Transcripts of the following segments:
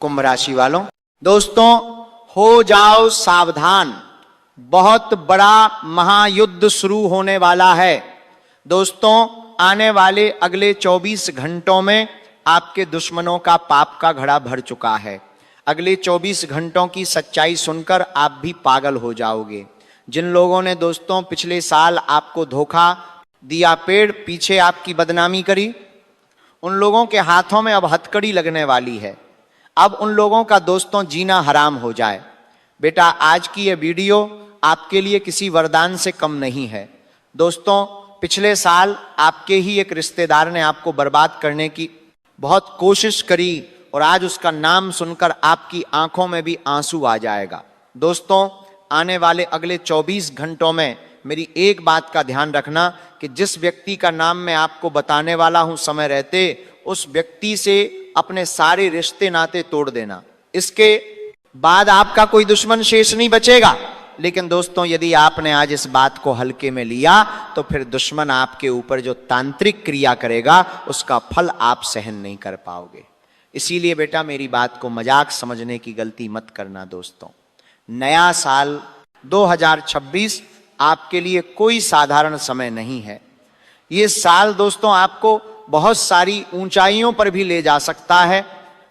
कुंभ राशि वालों, दोस्तों हो जाओ सावधान, बहुत बड़ा महायुद्ध शुरू होने वाला है। दोस्तों आने वाले अगले 24 घंटों में आपके दुश्मनों का पाप का घड़ा भर चुका है। अगले 24 घंटों की सच्चाई सुनकर आप भी पागल हो जाओगे। जिन लोगों ने दोस्तों पिछले साल आपको धोखा दिया, पेड़ पीछे आपकी बदनामी करी, उन लोगों के हाथों में अब हथकड़ी लगने वाली है। अब उन लोगों का दोस्तों जीना हराम हो जाए। बेटा आज की ये वीडियो आपके लिए किसी वरदान से कम नहीं है। दोस्तों पिछले साल आपके ही एक रिश्तेदार ने आपको बर्बाद करने की बहुत कोशिश करी और आज उसका नाम सुनकर आपकी आंखों में भी आंसू आ जाएगा। दोस्तों आने वाले अगले 24 घंटों में मेरी एक बात का ध्यान रखना कि जिस व्यक्ति का नाम मैं आपको बताने वाला हूं समय रहते उस व्यक्ति से अपने सारे रिश्ते नाते तोड़ देना। इसके बाद आपका कोई दुश्मन शेष नहीं बचेगा। लेकिन दोस्तों यदि आपने आज इस बात को हल्के में लिया तो फिर दुश्मन आपके ऊपर जो तांत्रिक क्रिया करेगा उसका फल आप सहन नहीं कर पाओगे। इसीलिए बेटा मेरी बात को मजाक समझने की गलती मत करना। दोस्तों नया साल 2026 आपके लिए कोई साधारण समय नहीं है। ये साल दोस्तों आपको बहुत सारी ऊंचाइयों पर भी ले जा सकता है,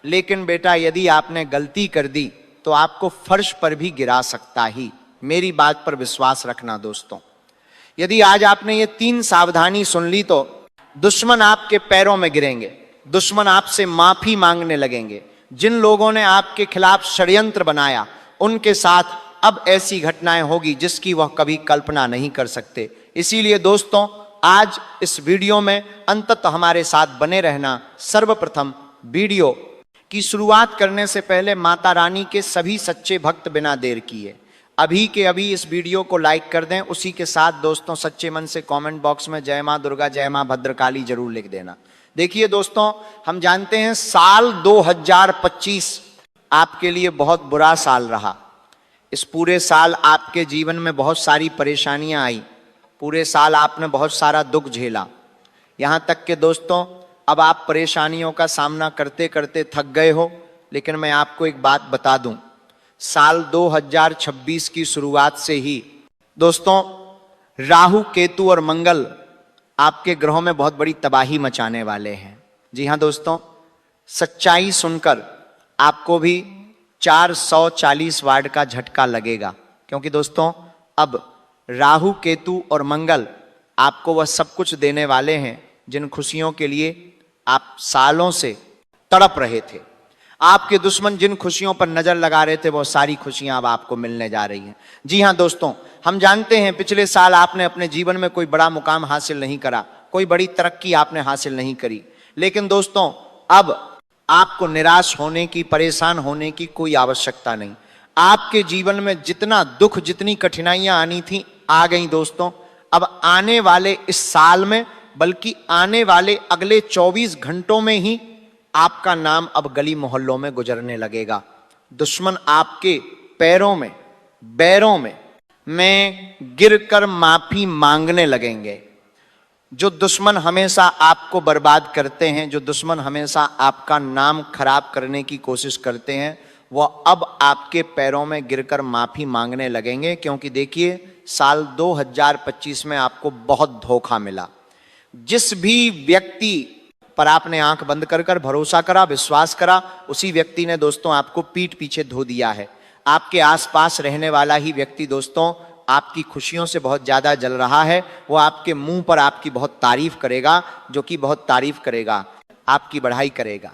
लेकिन बेटा यदि आपने गलती कर दी तो आपको फर्श पर भी गिरा सकता ही। मेरी बात पर विश्वास रखना। दोस्तों यदि आज आपने ये 3 सावधानी सुन ली तो दुश्मन आपके पैरों में गिरेंगे, दुश्मन आपसे माफी मांगने लगेंगे। जिन लोगों ने आपके खिलाफ षड्यंत्र बनाया उनके साथ अब ऐसी घटनाएं होगी जिसकी वह कभी कल्पना नहीं कर सकते। इसीलिए दोस्तों आज इस वीडियो में अंततः हमारे साथ बने रहना। सर्वप्रथम वीडियो की शुरुआत करने से पहले माता रानी के सभी सच्चे भक्त बिना देर किए अभी के अभी इस वीडियो को लाइक कर दें। उसी के साथ दोस्तों सच्चे मन से कमेंट बॉक्स में जय मां दुर्गा जय मां भद्रकाली जरूर लिख देना। देखिए दोस्तों हम जानते हैं साल 2025 आपके लिए बहुत बुरा साल रहा। इस पूरे साल आपके जीवन में बहुत सारी परेशानियां आई, पूरे साल आपने बहुत सारा दुख झेला। यहां तक कि दोस्तों अब आप परेशानियों का सामना करते करते थक गए हो। लेकिन मैं आपको एक बात बता दूं, साल 2026 की शुरुआत से ही दोस्तों राहु केतु और मंगल आपके ग्रहों में बहुत बड़ी तबाही मचाने वाले हैं। जी हां दोस्तों, सच्चाई सुनकर आपको भी 440 वाट का झटका लगेगा, क्योंकि दोस्तों अब राहु केतु और मंगल आपको वह सब कुछ देने वाले हैं जिन खुशियों के लिए आप सालों से तड़प रहे थे। आपके दुश्मन जिन खुशियों पर नजर लगा रहे थे वो सारी खुशियां अब आपको मिलने जा रही हैं। जी हां दोस्तों, हम जानते हैं पिछले साल आपने अपने जीवन में कोई बड़ा मुकाम हासिल नहीं करा, कोई बड़ी तरक्की आपने हासिल नहीं करी। लेकिन दोस्तों अब आपको निराश होने की, परेशान होने की कोई आवश्यकता नहीं। आपके जीवन में जितना दुख, जितनी कठिनाइयां आनी थी आ गई दोस्तों। अब आने वाले इस साल में, बल्कि आने वाले अगले 24 घंटों में ही आपका नाम अब गली मोहल्लों में गुजरने लगेगा। दुश्मन आपके पैरों में, बैरों में गिरकर माफी मांगने लगेंगे। जो दुश्मन हमेशा आपको बर्बाद करते हैं, जो दुश्मन हमेशा आपका नाम खराब करने की कोशिश करते हैं, वह अब आपके पैरों में गिरकर माफी मांगने लगेंगे। क्योंकि देखिए साल 2025 में आपको बहुत धोखा मिला। जिस भी व्यक्ति पर आपने आंख बंद कर कर भरोसा करा, विश्वास करा, उसी व्यक्ति ने दोस्तों आपको पीठ पीछे धो दिया है। आपके आसपास रहने वाला ही व्यक्ति दोस्तों आपकी खुशियों से बहुत ज्यादा जल रहा है। वो आपके मुंह पर आपकी बहुत तारीफ करेगा, जो कि बहुत तारीफ करेगा, आपकी बढ़ाई करेगा,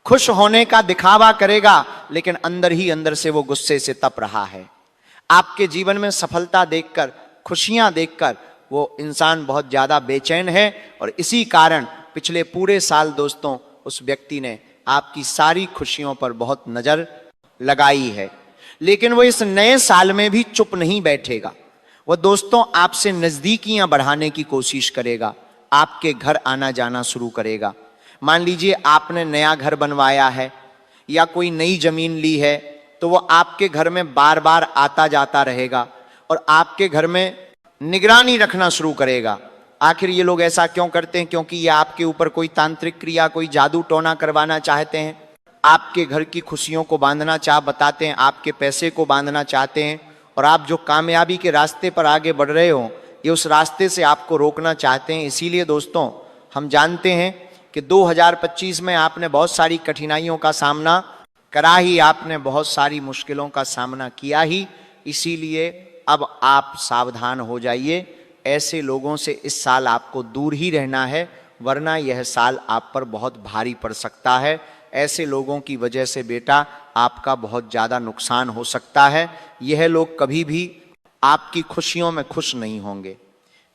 खुश होने का दिखावा करेगा, लेकिन अंदर ही अंदर से वो गुस्से से तप रहा है। आपके जीवन में सफलता देखकर, खुशियां देखकर वो इंसान बहुत ज्यादा बेचैन है। और इसी कारण पिछले पूरे साल दोस्तों उस व्यक्ति ने आपकी सारी खुशियों पर बहुत नजर लगाई है। लेकिन वो इस नए साल में भी चुप नहीं बैठेगा। वह दोस्तों आपसे नजदीकियां बढ़ाने की कोशिश करेगा, आपके घर आना जाना शुरू करेगा। मान लीजिए आपने नया घर बनवाया है या कोई नई जमीन ली है, तो वो आपके घर में बार बार आता जाता रहेगा और आपके घर में निगरानी रखना शुरू करेगा। आखिर ये लोग ऐसा क्यों करते हैं? क्योंकि ये आपके ऊपर कोई तांत्रिक क्रिया, कोई जादू टोना करवाना चाहते हैं। आपके घर की खुशियों को बांधना बताते हैं, आपके पैसे को बांधना चाहते हैं, और आप जो कामयाबी के रास्ते पर आगे बढ़ रहे हो ये उस रास्ते से आपको रोकना चाहते हैं। इसीलिए दोस्तों हम जानते हैं कि 2025 में आपने बहुत सारी कठिनाइयों का सामना करा ही, आपने बहुत सारी मुश्किलों का सामना किया ही, इसीलिए अब आप सावधान हो जाइए। ऐसे लोगों से इस साल आपको दूर ही रहना है, वरना यह साल आप पर बहुत भारी पड़ सकता है। ऐसे लोगों की वजह से बेटा आपका बहुत ज़्यादा नुकसान हो सकता है। यह लोग कभी भी आपकी खुशियों में खुश नहीं होंगे,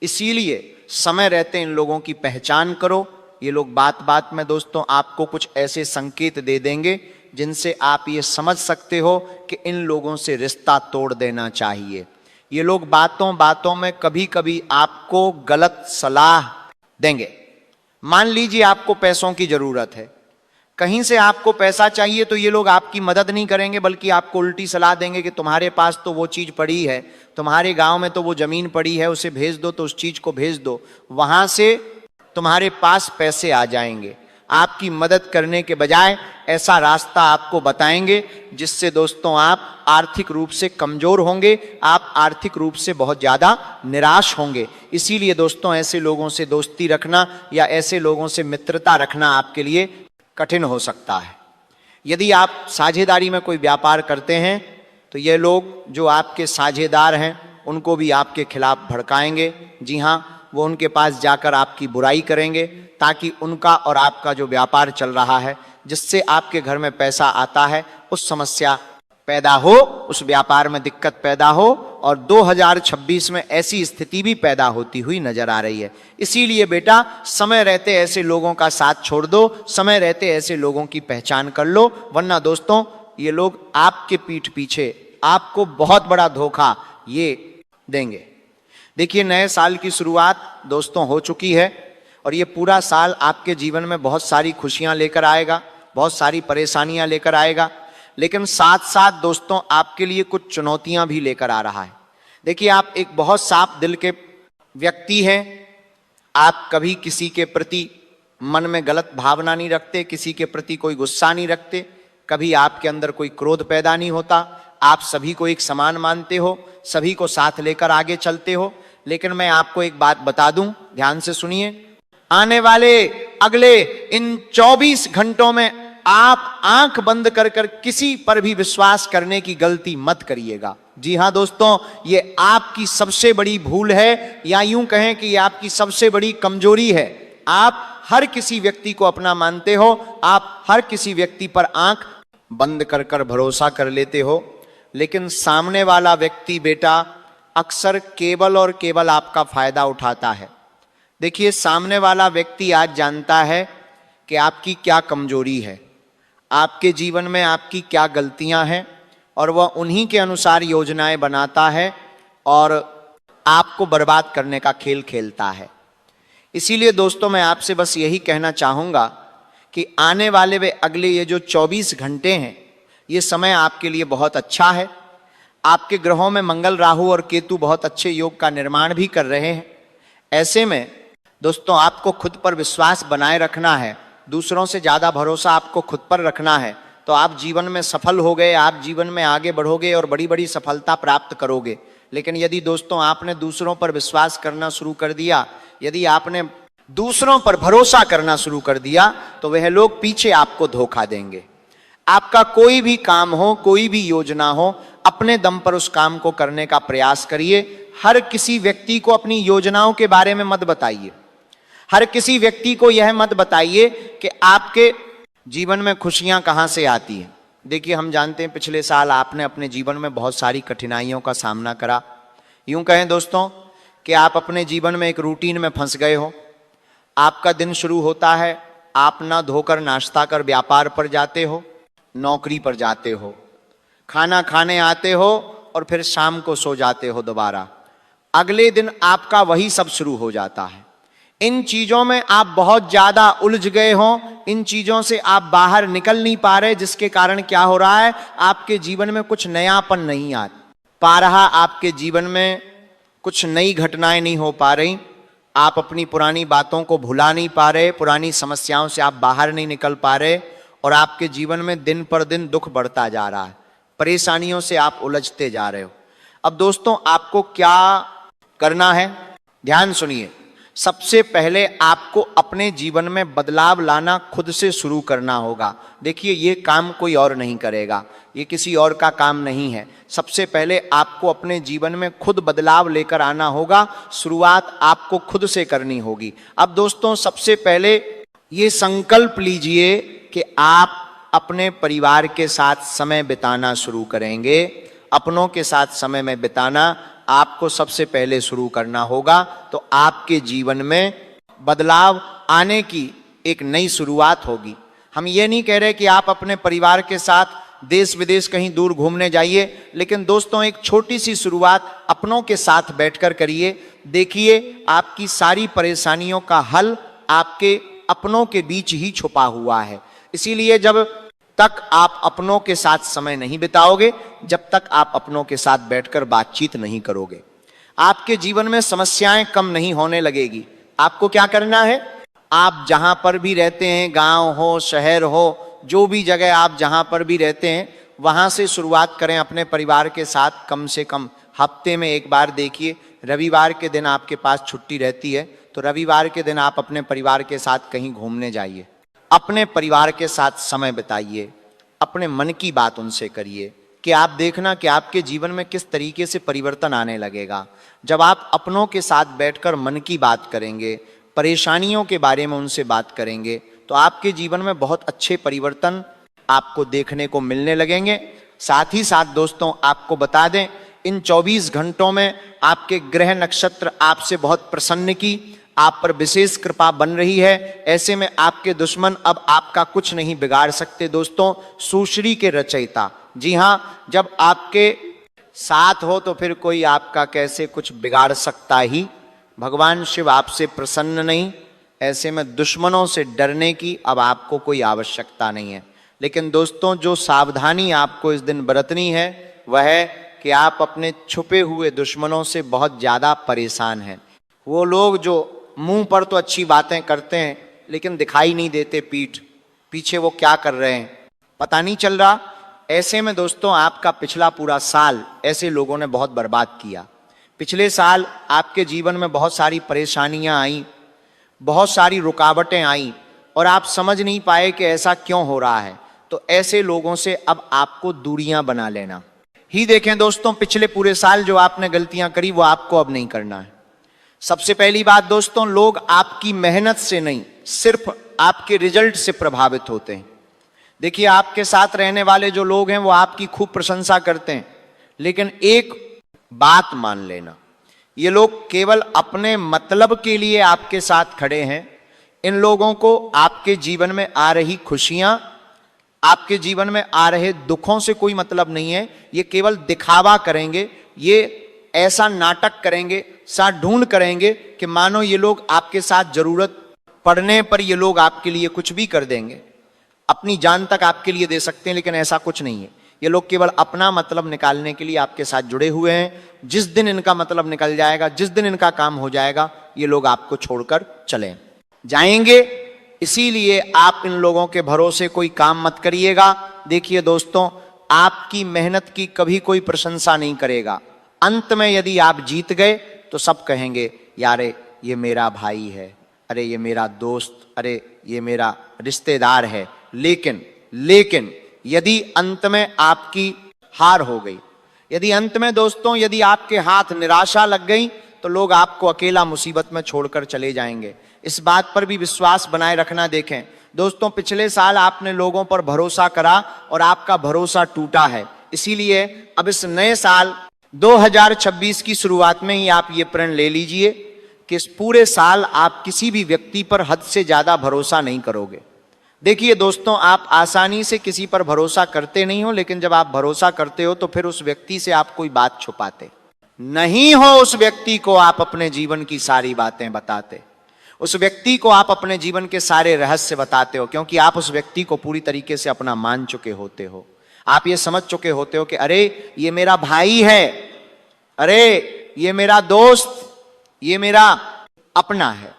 इसीलिए समय रहते इन लोगों की पहचान करो। ये लोग बात बात में दोस्तों आपको कुछ ऐसे संकेत दे देंगे जिनसे आप ये समझ सकते हो कि इन लोगों से रिश्ता तोड़ देना चाहिए। ये लोग बातों बातों में कभी कभी आपको गलत सलाह देंगे। मान लीजिए आपको पैसों की जरूरत है, कहीं से आपको पैसा चाहिए, तो ये लोग आपकी मदद नहीं करेंगे बल्कि आपको उल्टी सलाह देंगे कि तुम्हारे पास तो वो चीज़ पड़ी है, तुम्हारे गांव में तो वो ज़मीन पड़ी है, उसे भेज दो, तो उस चीज़ को भेज दो, वहां से तुम्हारे पास पैसे आ जाएंगे। आपकी मदद करने के बजाय ऐसा रास्ता आपको बताएंगे जिससे दोस्तों आप आर्थिक रूप से कमज़ोर होंगे, आप आर्थिक रूप से बहुत ज़्यादा निराश होंगे। इसीलिए दोस्तों ऐसे लोगों से दोस्ती रखना या ऐसे लोगों से मित्रता रखना आपके लिए कठिन हो सकता है। यदि आप साझेदारी में कोई व्यापार करते हैं तो ये लोग जो आपके साझेदार हैं उनको भी आपके खिलाफ भड़काएंगे। जी हाँ, वो उनके पास जाकर आपकी बुराई करेंगे ताकि उनका और आपका जो व्यापार चल रहा है, जिससे आपके घर में पैसा आता है, उस समस्या पैदा हो, उस व्यापार में दिक्कत पैदा हो, और 2026 में ऐसी स्थिति भी पैदा होती हुई नजर आ रही है। इसीलिए बेटा समय रहते ऐसे लोगों का साथ छोड़ दो, समय रहते ऐसे लोगों की पहचान कर लो, वरना दोस्तों ये लोग आपके पीठ पीछे आपको बहुत बड़ा धोखा ये देंगे। देखिए नए साल की शुरुआत दोस्तों हो चुकी है और ये पूरा साल आपके जीवन में बहुत सारी खुशियां लेकर आएगा, बहुत सारी परेशानियां लेकर आएगा, लेकिन साथ साथ दोस्तों आपके लिए कुछ चुनौतियां भी लेकर आ रहा है। देखिए आप एक बहुत साफ दिल के व्यक्ति हैं, आप कभी किसी के प्रति मन में गलत भावना नहीं रखते, किसी के प्रति कोई गुस्सा नहीं रखते, कभी आपके अंदर कोई क्रोध पैदा नहीं होता, आप सभी को एक समान मानते हो, सभी को साथ लेकर आगे चलते हो। लेकिन मैं आपको एक बात बता दूं, ध्यान से सुनिए, आने वाले अगले इन 24 घंटों में आप आंख बंद कर कर किसी पर भी विश्वास करने की गलती मत करिएगा। जी हां दोस्तों, ये आपकी सबसे बड़ी भूल है, या यूं कहें कि ये आपकी सबसे बड़ी कमजोरी है। आप हर किसी व्यक्ति को अपना मानते हो, आप हर किसी व्यक्ति पर आंख बंद कर कर भरोसा कर लेते हो, लेकिन सामने वाला व्यक्ति बेटा अक्सर केवल और केवल आपका फायदा उठाता है। देखिए सामने वाला व्यक्ति आज जानता है कि आपकी क्या कमजोरी है, आपके जीवन में आपकी क्या गलतियां हैं, और वह उन्हीं के अनुसार योजनाएं बनाता है और आपको बर्बाद करने का खेल खेलता है। इसीलिए दोस्तों मैं आपसे बस यही कहना चाहूँगा कि आने वाले वे अगले ये जो 24 घंटे हैं, ये समय आपके लिए बहुत अच्छा है। आपके ग्रहों में मंगल, राहु और केतु बहुत अच्छे योग का निर्माण भी कर रहे हैं। ऐसे में दोस्तों आपको खुद पर विश्वास बनाए रखना है, दूसरों से ज़्यादा भरोसा आपको खुद पर रखना है, तो आप जीवन में सफल हो गए, आप जीवन में आगे बढ़ोगे और बड़ी बड़ी सफलता प्राप्त करोगे। लेकिन यदि दोस्तों आपने दूसरों पर विश्वास करना शुरू कर दिया, यदि आपने दूसरों पर भरोसा करना शुरू कर दिया, तो वह लोग पीछे आपको धोखा देंगे। आपका कोई भी काम हो, कोई भी योजना हो, अपने दम पर उस काम को करने का प्रयास करिए। हर किसी व्यक्ति को अपनी योजनाओं के बारे में मत बताइए, हर किसी व्यक्ति को यह मत बताइए कि आपके जीवन में खुशियां कहां से आती हैं। देखिए हम जानते हैं पिछले साल आपने अपने जीवन में बहुत सारी कठिनाइयों का सामना करा। यूं कहें दोस्तों कि आप अपने जीवन में एक रूटीन में फंस गए हो। आपका दिन शुरू होता है, आप ना धोकर नाश्ता कर व्यापार पर जाते हो, नौकरी पर जाते हो, खाना खाने आते हो और फिर शाम को सो जाते हो दोबारा। अगले दिन आपका वही सब शुरू हो जाता है। इन चीजों में आप बहुत ज्यादा उलझ गए हो, इन चीजों से आप बाहर निकल नहीं पा रहे, जिसके कारण क्या हो रहा है, आपके जीवन में कुछ नयापन नहीं आ पा रहा, आपके जीवन में कुछ नई घटनाएं नहीं हो पा रही, आप अपनी पुरानी बातों को भुला नहीं पा रहे, पुरानी समस्याओं से आप बाहर नहीं निकल पा रहे, और आपके जीवन में दिन पर दिन दुख बढ़ता जा रहा है, परेशानियों से आप उलझते जा रहे हो। अब दोस्तों आपको क्या करना है, ध्यान सुनिए। सबसे पहले आपको अपने जीवन में बदलाव लाना खुद से शुरू करना होगा। देखिए ये काम कोई और नहीं करेगा, ये किसी और का काम नहीं है। सबसे पहले आपको अपने जीवन में खुद बदलाव लेकर आना होगा, शुरुआत आपको खुद से करनी होगी। अब दोस्तों सबसे पहले ये संकल्प लीजिए कि आप अपने परिवार के साथ समय बिताना शुरू करेंगे। अपनों के साथ समय में बिताना आपको सबसे पहले शुरू करना होगा, तो आपके जीवन में बदलाव आने की एक नई शुरुआत होगी। हम ये नहीं कह रहे कि आप अपने परिवार के साथ देश विदेश कहीं दूर घूमने जाइए, लेकिन दोस्तों एक छोटी सी शुरुआत अपनों के साथ बैठकर करिए। देखिए आपकी सारी परेशानियों का हल आपके अपनों के बीच ही छुपा हुआ है। इसीलिए जब तक आप अपनों के साथ समय नहीं बिताओगे, जब तक आप अपनों के साथ बैठकर बातचीत नहीं करोगे, आपके जीवन में समस्याएं कम नहीं होने लगेगी। आपको क्या करना है, आप जहां पर भी रहते हैं, गांव हो शहर हो, जो भी जगह आप जहां पर भी रहते हैं, वहां से शुरुआत करें अपने परिवार के साथ। कम से कम हफ्ते में एक बार देखिए, रविवार के दिन आपके पास छुट्टी रहती है, तो रविवार के दिन आप अपने परिवार के साथ कहीं घूमने जाइए, अपने परिवार के साथ समय बिताइए, अपने मन की बात उनसे करिए कि आप देखना कि आपके जीवन में किस तरीके से परिवर्तन आने लगेगा। जब आप अपनों के साथ बैठकर मन की बात करेंगे, परेशानियों के बारे में उनसे बात करेंगे, तो आपके जीवन में बहुत अच्छे परिवर्तन आपको देखने को मिलने लगेंगे। साथ ही साथ दोस्तों आपको बता दें, इन 24 घंटों में आपके ग्रह नक्षत्र आपसे बहुत प्रसन्न की, आप पर विशेष कृपा बन रही है। ऐसे में आपके दुश्मन अब आपका कुछ नहीं बिगाड़ सकते। दोस्तों सुश्री के रचयिता, जी हाँ, जब आपके साथ हो तो फिर कोई आपका कैसे कुछ बिगाड़ सकता ही। भगवान शिव आपसे प्रसन्न नहीं, ऐसे में दुश्मनों से डरने की अब आपको कोई आवश्यकता नहीं है। लेकिन दोस्तों जो सावधानी आपको इस दिन बरतनी है वह है कि आप अपने छुपे हुए दुश्मनों से बहुत ज़्यादा परेशान हैं। वो लोग जो मुंह पर तो अच्छी बातें करते हैं लेकिन दिखाई नहीं देते, पीछे वो क्या कर रहे हैं पता नहीं चल रहा। ऐसे में दोस्तों आपका पिछला पूरा साल ऐसे लोगों ने बहुत बर्बाद किया। पिछले साल आपके जीवन में बहुत सारी परेशानियां आई, बहुत सारी रुकावटें आई और आप समझ नहीं पाए कि ऐसा क्यों हो रहा है। तो ऐसे लोगों से अब आपको दूरियां बना लेना ही। देखें दोस्तों, पिछले पूरे साल जो आपने गलतियां करी वो आपको अब नहीं करना है। सबसे पहली बात दोस्तों, लोग आपकी मेहनत से नहीं, सिर्फ आपके रिजल्ट से प्रभावित होते हैं। देखिए आपके साथ रहने वाले जो लोग हैं वो आपकी खूब प्रशंसा करते हैं, लेकिन एक बात मान लेना, ये लोग केवल अपने मतलब के लिए आपके साथ खड़े हैं। इन लोगों को आपके जीवन में आ रही खुशियां, आपके जीवन में आ रहे दुखों से कोई मतलब नहीं है। ये केवल दिखावा करेंगे, ये ऐसा नाटक करेंगे, सा ढूंढ करेंगे कि मानो ये लोग आपके साथ जरूरत पड़ने पर ये लोग आपके लिए कुछ भी कर देंगे, अपनी जान तक आपके लिए दे सकते हैं, लेकिन ऐसा कुछ नहीं है। ये लोग केवल अपना मतलब निकालने के लिए आपके साथ जुड़े हुए हैं। जिस दिन इनका मतलब निकल जाएगा, जिस दिन इनका काम हो जाएगा, ये लोग आपको छोड़कर चले जाएंगे। इसीलिए आप इन लोगों के भरोसे कोई काम मत करिएगा। देखिए दोस्तों, आपकी मेहनत की कभी कोई प्रशंसा नहीं करेगा। अंत में यदि आप जीत गए तो सब कहेंगे यारे ये मेरा भाई है, अरे ये मेरा दोस्त, अरे ये मेरा रिश्तेदार है। लेकिन यदि अंत में आपकी हार हो गई, यदि अंत में दोस्तों यदि आपके हाथ निराशा लग गई, तो लोग आपको अकेला मुसीबत में छोड़कर चले जाएंगे। इस बात पर भी विश्वास बनाए रखना। देखें दोस्तों, पिछले साल आपने लोगों पर भरोसा करा और आपका भरोसा टूटा है। इसीलिए अब इस नए साल 2026 की शुरुआत में ही आप ये प्रण ले लीजिए कि इस पूरे साल आप किसी भी व्यक्ति पर हद से ज्यादा भरोसा नहीं करोगे। देखिए दोस्तों, आप आसानी से किसी पर भरोसा करते नहीं हो, लेकिन जब आप भरोसा करते हो तो फिर उस व्यक्ति से आप कोई बात छुपाते नहीं हो। उस व्यक्ति को आप अपने जीवन की सारी बातें बताते, उस व्यक्ति को आप अपने जीवन के सारे रहस्य बताते हो, क्योंकि आप उस व्यक्ति को पूरी तरीके से अपना मान चुके होते हो। आप ये समझ चुके होते हो कि अरे ये मेरा भाई है, अरे ये मेरा दोस्त, ये मेरा अपना है,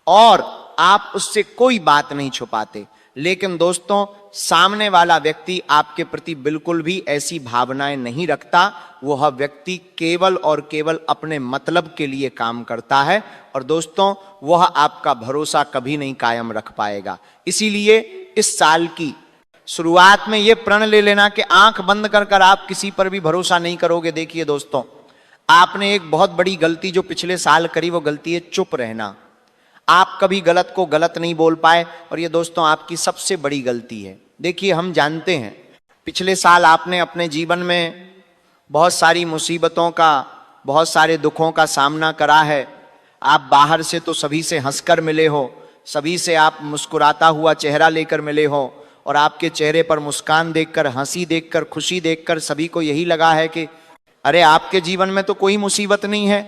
और आप उससे कोई बात नहीं छुपाते। लेकिन दोस्तों सामने वाला व्यक्ति आपके प्रति बिल्कुल भी ऐसी भावनाएं नहीं रखता। वह व्यक्ति केवल और केवल अपने मतलब के लिए काम करता है और दोस्तों वह आपका भरोसा कभी नहीं कायम रख पाएगा। इसीलिए इस साल की शुरुआत में यह प्रण ले लेना कि आंख बंद कर कर आप किसी पर भी भरोसा नहीं करोगे। देखिए दोस्तों, आपने एक बहुत बड़ी गलती जो पिछले साल करी, वो गलती है चुप रहना। आप कभी गलत को गलत नहीं बोल पाए और ये दोस्तों आपकी सबसे बड़ी गलती है। देखिए, हम जानते हैं पिछले साल आपने अपने जीवन में बहुत सारी मुसीबतों का, बहुत सारे दुखों का सामना करा है। आप बाहर से तो सभी से हंसकर मिले हो, सभी से आप मुस्कुराता हुआ चेहरा लेकर मिले हो और आपके चेहरे पर मुस्कान देखकर, हंसी देखकर, खुशी देखकर सभी को यही लगा है कि अरे आपके जीवन में तो कोई मुसीबत नहीं है,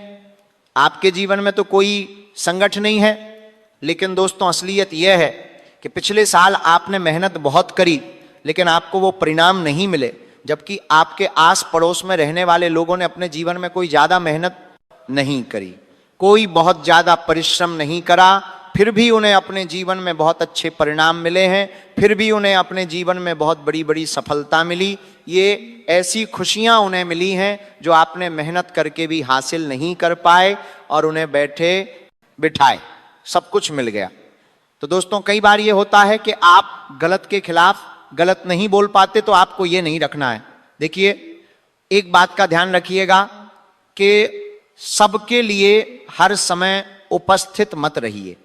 आपके जीवन में तो कोई संकट नहीं है। लेकिन दोस्तों असलियत यह है कि पिछले साल आपने मेहनत बहुत करी लेकिन आपको वो परिणाम नहीं मिले, जबकि आपके आस पड़ोस में रहने वाले लोगों ने अपने जीवन में कोई ज्यादा मेहनत नहीं करी, कोई बहुत ज्यादा परिश्रम नहीं करा, फिर भी उन्हें अपने जीवन में बहुत अच्छे परिणाम मिले हैं, फिर भी उन्हें अपने जीवन में बहुत बड़ी बड़ी सफलता मिली। ये ऐसी खुशियां उन्हें मिली हैं जो आपने मेहनत करके भी हासिल नहीं कर पाए और उन्हें बैठे बिठाए सब कुछ मिल गया। तो दोस्तों कई बार ये होता है कि आप गलत के खिलाफ गलत नहीं बोल पाते, तो आपको ये नहीं रखना है। देखिए, एक बात का ध्यान रखिएगा कि सबके लिए हर समय उपस्थित मत रहिए।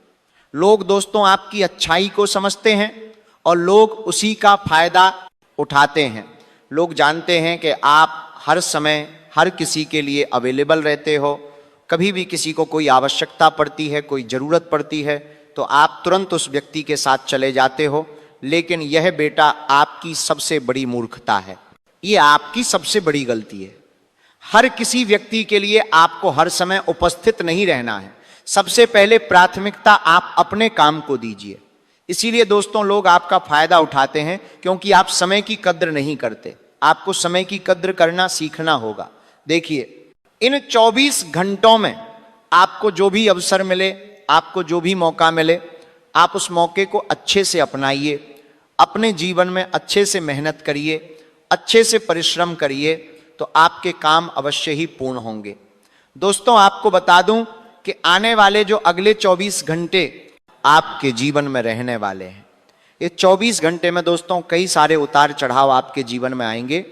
लोग दोस्तों आपकी अच्छाई को समझते हैं और लोग उसी का फायदा उठाते हैं। लोग जानते हैं कि आप हर समय हर किसी के लिए अवेलेबल रहते हो, कभी भी किसी को कोई आवश्यकता पड़ती है, कोई ज़रूरत पड़ती है तो आप तुरंत उस व्यक्ति के साथ चले जाते हो। लेकिन यह बेटा आपकी सबसे बड़ी मूर्खता है, ये आपकी सबसे बड़ी गलती है। हर किसी व्यक्ति के लिए आपको हर समय उपस्थित नहीं रहना है। सबसे पहले प्राथमिकता आप अपने काम को दीजिए। इसीलिए दोस्तों लोग आपका फायदा उठाते हैं क्योंकि आप समय की कद्र नहीं करते। आपको समय की कद्र करना सीखना होगा। देखिए, इन 24 घंटों में आपको जो भी अवसर मिले, आपको जो भी मौका मिले, आप उस मौके को अच्छे से अपनाइए, अपने जीवन में अच्छे से मेहनत करिए, अच्छे से परिश्रम करिए, तो आपके काम अवश्य ही पूर्ण होंगे। दोस्तों आपको बता दूं कि आने वाले जो अगले 24 घंटे आपके जीवन में रहने वाले हैं, ये 24 घंटे में दोस्तों कई सारे उतार चढ़ाव आपके जीवन में आएंगे,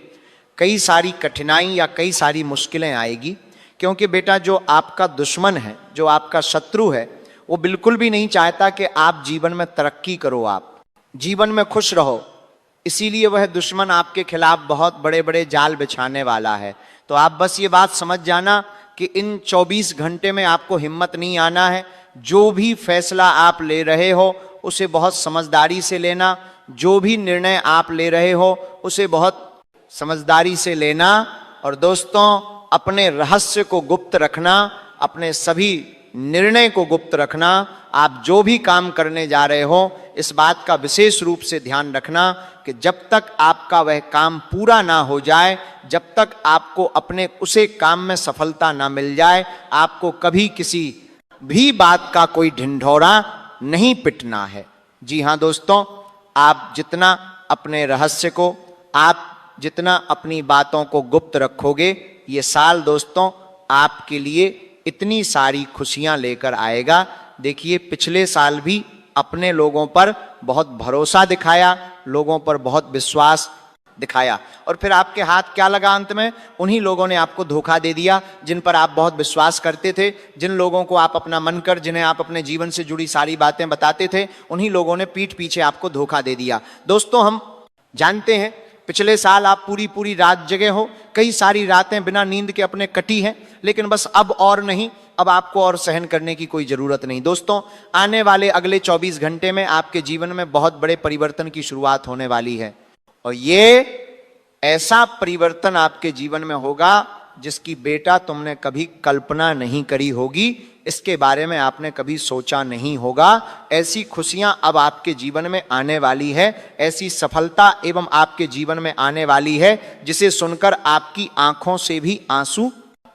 कई सारी कठिनाई या कई सारी मुश्किलें आएगी। क्योंकि बेटा जो आपका दुश्मन है, जो आपका शत्रु है, वो बिल्कुल भी नहीं चाहता कि आप जीवन में तरक्की करो, आप जीवन में खुश रहो। इसीलिए वह दुश्मन आपके खिलाफ बहुत बड़े बड़े जाल बिछाने वाला है। तो आप बस ये बात समझ जाना कि इन 24 घंटे में आपको हिम्मत नहीं आना है। जो भी फैसला आप ले रहे हो उसे बहुत समझदारी से लेना, जो भी निर्णय आप ले रहे हो उसे बहुत समझदारी से लेना। और दोस्तों अपने रहस्य को गुप्त रखना, अपने सभी निर्णय को गुप्त रखना। आप जो भी काम करने जा रहे हो इस बात का विशेष रूप से ध्यान रखना कि जब तक आपका वह काम पूरा ना हो जाए, जब तक आपको अपने उसे काम में सफलता ना मिल जाए, आपको कभी किसी भी बात का कोई ढिंढोरा नहीं पिटना है। जी हाँ दोस्तों, आप जितना अपने रहस्य को, आप जितना अपनी बातों को गुप्त रखोगे, ये साल दोस्तों आपके लिए इतनी सारी खुशियां लेकर आएगा। देखिए, पिछले साल भी अपने लोगों पर बहुत भरोसा दिखाया, लोगों पर बहुत विश्वास दिखाया और फिर आपके हाथ क्या लगा अंत में? उन्हीं लोगों ने आपको धोखा दे दिया जिन पर आप बहुत विश्वास करते थे, जिन लोगों को आप अपना मन कर, जिन्हें आप अपने जीवन से जुड़ी सारी बातें बताते थे, उन्हीं लोगों ने पीठ पीछे आपको धोखा दे दिया। दोस्तों हम जानते हैं पिछले साल आप पूरी पूरी रात जगे हो, कई सारी रातें बिना नींद के अपने कटी हैं, लेकिन बस अब और नहीं, अब आपको और सहन करने की कोई जरूरत नहीं। दोस्तों आने वाले अगले 24 घंटे में आपके जीवन में बहुत बड़े परिवर्तन की शुरुआत होने वाली है और ये ऐसा परिवर्तन आपके जीवन में होगा जिसकी बेटा तुमने कभी कल्पना नहीं करी होगी, इसके बारे में आपने कभी सोचा नहीं होगा। ऐसी खुशियां अब आपके जीवन में आने वाली है, ऐसी सफलता एवं आपके जीवन में आने वाली है जिसे सुनकर आपकी आंखों से भी आंसू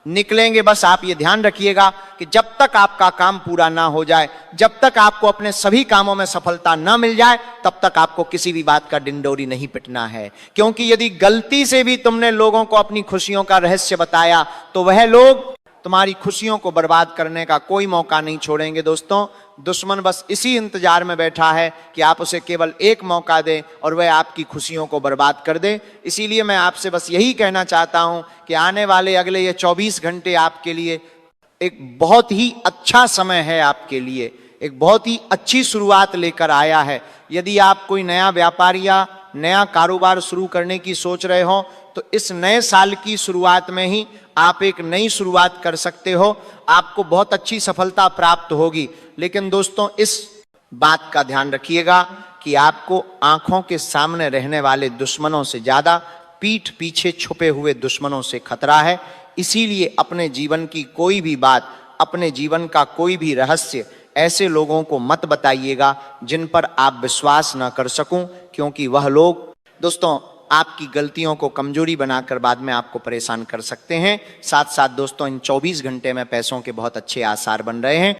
निकलेंगे। बस आप ये ध्यान रखिएगा कि जब तक आपका काम पूरा ना हो जाए, जब तक आपको अपने सभी कामों में सफलता ना मिल जाए, तब तक आपको किसी भी बात का डिंडोरी नहीं पिटना है। क्योंकि यदि गलती से भी तुमने लोगों को अपनी खुशियों का रहस्य बताया तो वह लोग तुम्हारी खुशियों को बर्बाद करने का कोई मौका नहीं छोड़ेंगे। दोस्तों, दुश्मन बस इसी इंतजार में बैठा है कि आप उसे केवल एक मौका दें और वह आपकी खुशियों को बर्बाद कर दे। इसीलिए मैं आपसे बस यही कहना चाहता हूं कि आने वाले अगले ये 24 घंटे आपके लिए एक बहुत ही अच्छा समय है, आपके लिए एक बहुत ही अच्छी शुरुआत लेकर आया है। यदि आप कोई नया व्यापार या नया कारोबार शुरू करने की सोच रहे हो तो इस नए साल की शुरुआत में ही आप एक नई शुरुआत कर सकते हो, आपको बहुत अच्छी सफलता प्राप्त होगी। लेकिन दोस्तों, इस बात का ध्यान रखिएगा कि आपको आंखों के सामने रहने वाले दुश्मनों से ज्यादा पीठ पीछे छुपे हुए दुश्मनों से खतरा है। इसीलिए अपने जीवन की कोई भी बात, अपने जीवन का कोई भी रहस्य ऐसे लोगों को मत बताइएगा जिन पर आप विश्वास न कर सकूं, क्योंकि वह लोग दोस्तों आपकी गलतियों को कमजोरी बनाकर बाद में आपको परेशान कर सकते हैं। साथ साथ दोस्तों, इन 24 घंटे में पैसों के बहुत अच्छे आसार बन रहे हैं।